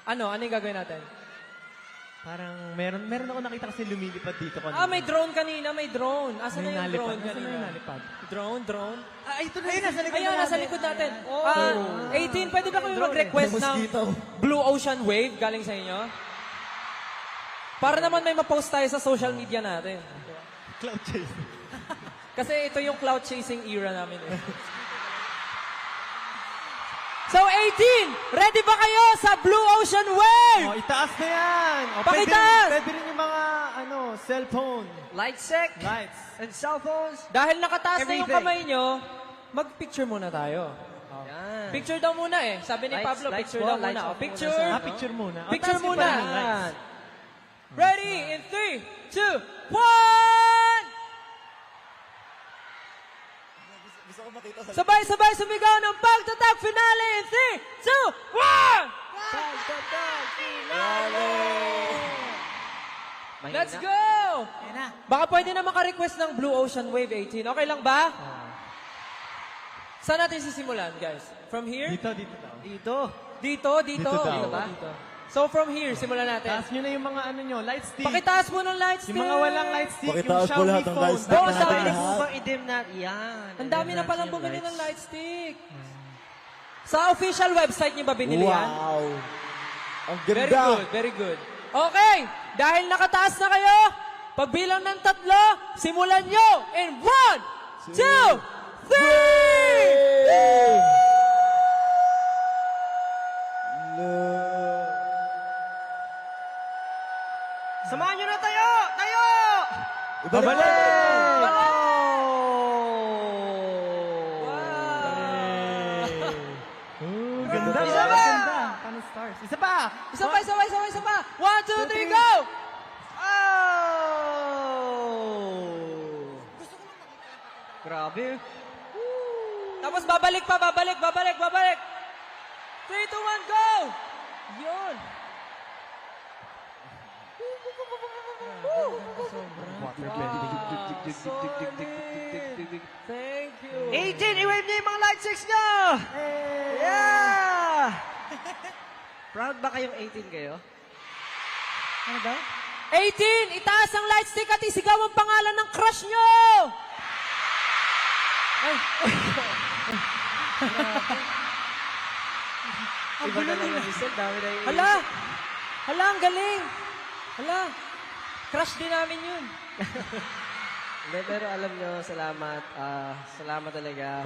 Ano yung gagawin natin? Parang meron ako nakita kasi lumilipad dito kanina. May drone kanina, may drone. Asan na yung drone Nasaan na yung kanina? nalipad? Drone? Ito na yun, nasa likod Ayun, nasa likod natin. 18, pwede ba kayo mag-request ng Blue Ocean Wave galing sa inyo? Para naman may ma-post tayo sa social media natin. Cloud chase. Kasi ito yung cloud chasing era namin eh. So 18, ready ba kayo sa Blue Ocean Wave? Itaas na yan. Pakitaas! Pwede rin yung mga, cellphone. Light check Lights. and cell phones. Dahil nakataas na yung Everything. kamay nyo, mag-picture muna tayo. Yan. Picture daw muna eh. Sabi ni Lights, Pablo, lights picture po, daw lights muna. off muna, Picture. sir. Picture muna. Picture Taas muna. pa rin yung lights. Ready in 3, 2, 1! Sabay-sabay sumigaw ng pagtatag finale in 3, 2, 1! Let's go! Baka pwede na maka-request ng Blue Ocean Wave 18. Okay lang ba? Saan natin sisimulan, guys? From here? Dito daw. Dito? Dito daw. Dito ba? So from here, simulan natin. Taas nyo na yung mga light stick. Pakitaas mo ng light stick. Yung mga walang light stick, Pakitaas yung po Xiaomi lahat ng phone. light stick Oo, natin sabi ni lahat. Bang i-dim na. Yan. Ang dami na palang bumili ng light stick. Sa official website niyo ba binili yan? Wow! Ang Very ganda! good, very good. Okay, dahil nakataas na kayo, pagbilang ng 3, simulan nyo in 1, 2, 3! Samahan nyo na tayo! Tayo! Ibalik! Ganda. Isa pa! Ganda. Paano stars? Isa pa! Isa pa! 1, 2, 3, go! Grabe. Tapos babalik pa, babalik! 3, 2, 1, go! Yun! Thank you. 18, i-wave niyo yung mga light checks niyo! Yeah! Proud ba kayong 18 kayo? Ano daw? 18, itaas ang light stick at isigaw ang pangalan ng crush nyo! Iba na lang yung Giselle, dami na yung... Hala! Ang galing! Hala! Crush din namin yun. Hindi, pero alam nyo, salamat. Salamat talaga.